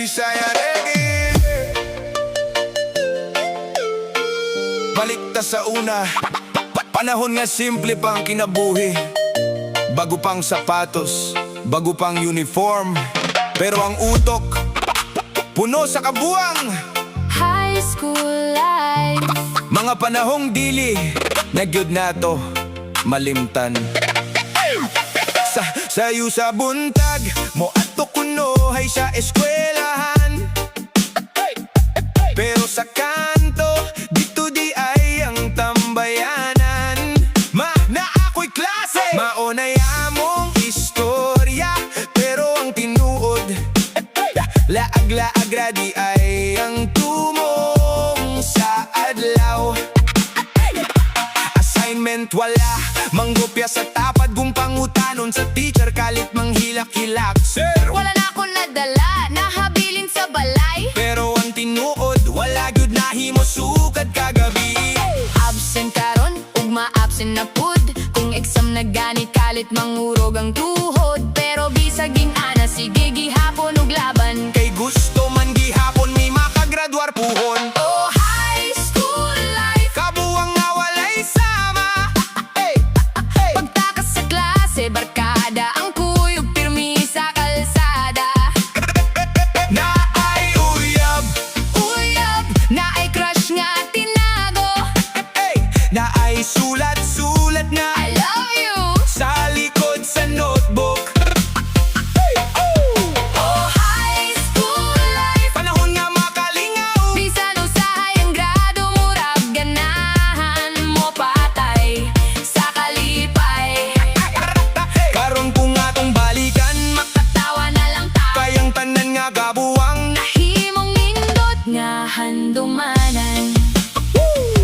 Bisaya reggae. Balik ta sa una, panahon nga simple pang kinabuhi. Bago pang sapatos, bago pang uniform, pero ang utok puno sa kabuang. High school life. Mga panahong dili nagyud nato malimtan. Sayo sa buntag mo ato kunohay sa eskwelahan, pero sa kanto dito di ay ang tambayanan. Na ako'y klase, maunay among istorya, pero ang tinuod laag-laag ra di ay ang tumong sa adlaw. Assignment wala, manggupya sa tapad, gumpangutanon sa teacher, kalit manghilak-hilak. Sir, Wala na akong nadala, nahabilin sa balay. pero ang tinuod wala gyud nahimo sukad kagabi. Absent karon, ugma absent na pud. Kung exam na ganit, kalit mangurog ang tuhod. Pero bisaging ana, sige gihapon ug laban. Kay gusto man gihapon mi makagraduar puhon. Oh, high school life. Kabuang nga walay sama. Pagtakas sa klase, barkada ang kuyog, pirmi sa kalsada. Na ay uyab, Uyab, na ay crush nga tinago. na ay sulat-sulat na I love you. sa likod sa notebook. Oh, high school life. Panahon nga makalingaw, Bisan usahay ang grado, murag ganahan mo patay sa kalipay. karon kung atong balikan, Tawa na lang ta, kayang tanan nga gabuang. nahimong nindot nga handumanan.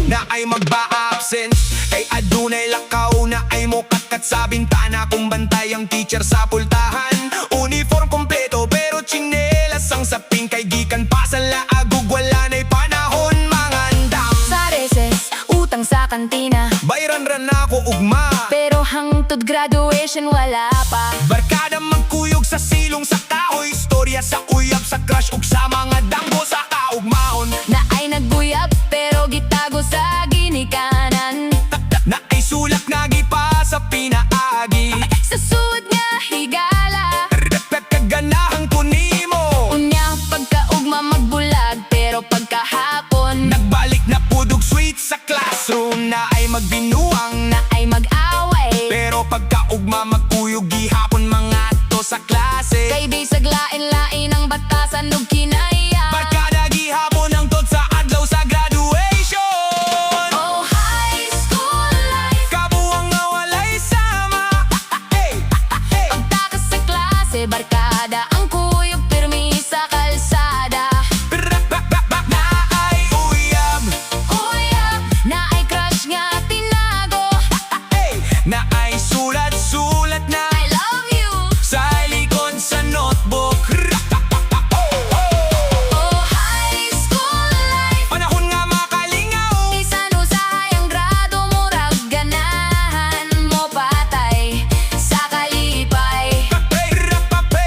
Na ay magba-absent, kay adunay lakaw. Na ay mokat-kat sa bintana, kung bantay ang teacher sa pultahan. Uniform kompleto pero tsinelas ang saping, kay gikan pa sa laagog, wala na'y panahon mangandam. Sa recess, utang sa kantina, Bayran ra na ko ugma, pero hangtod graduation wala pa. barkada magkuyog sa silong sa kahoy, istorya sa uyab, sa crush ug sa mga damgo sa kaugmaon. Na ay nagguyab, pero gitago sa ginikanan. Na ay sulak nga gipa sa pinaagi, Sa sud nga higala, kaganahang kunimo. unya pagkaugma magbulag, pero pagkahapon Nagbalik na pudog sweet sa classroom. Na ay magbinuang, na ay mag-away. pero pagkaugma magkuyog gihapon mga to sa klase. Kay bisag lain-lain ang batasan ug kinaya. Barkada gihapon ang tod sa adlaw sa graduation. Oh, high school life. Kabuang nga walay sama. Pagtakas sa klase, barkada ang kuyog, pirmi sa kalsada. Na ay uyab, Uyab, na ay crush nga tinago. na ay sulat-sulat na I love you. sa likod sa notebook. Oh, high school life. Panahon nga makalingaw, Bisan usahay ang grado, murag ganahan mo patay sa kalipay.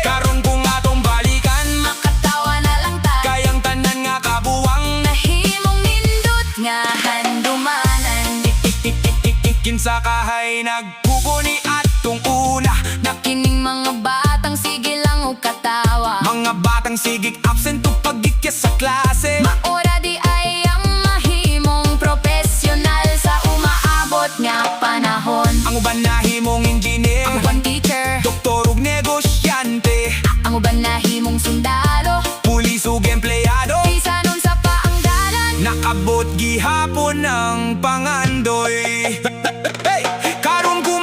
karon kung atong balikan, Makatawa na lang ta, kayang tanan nga kabuang. nahimong nindot nga handumanan. Kinsa kahay nagpugo ni atong una, Nakining mga batang sige lang og katawa. mga batang sigig absent o paggikyas sa klase. Maora di ay ang mahimong profesional sa umaabot nga panahon. Ang uban nahimong engineer, Ang uban teacher, doktor ug negosyante, ang uban nahimong sundalo. pulis ug empleyado. Bisan unsa pa ang dalan, Nakabot gihapon ang pangandoy. Karon kung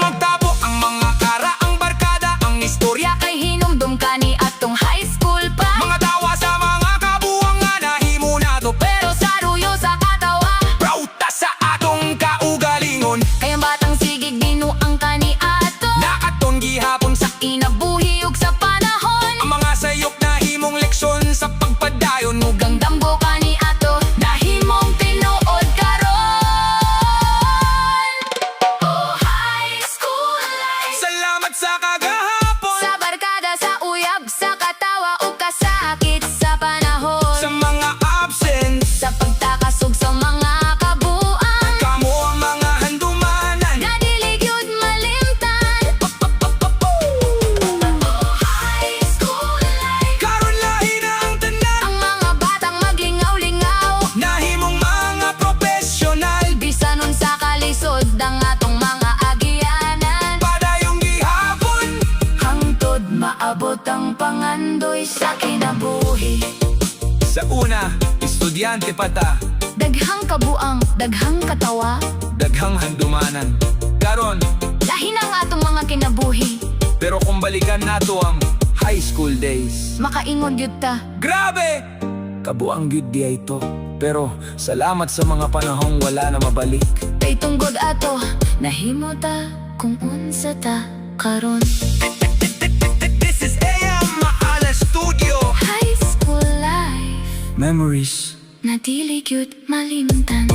maabot ang pangandoy sa kinabuhi. Sa una, estudyante pa ta, Daghang kabuang, daghang katawa, daghang handumanan. Karon, lahi na nga atong mga kinabuhi. pero kung balikan nato ang high school days, Makaingon yun ta. grabe! Kabuang gyud diay ito. Pero salamat sa mga panahong wala na mabalik. Kay tunggod ato, nahimo ta kung unsa ta karon. This is AM Maala Studio. High school life, Memories. na dili gyud malimtan.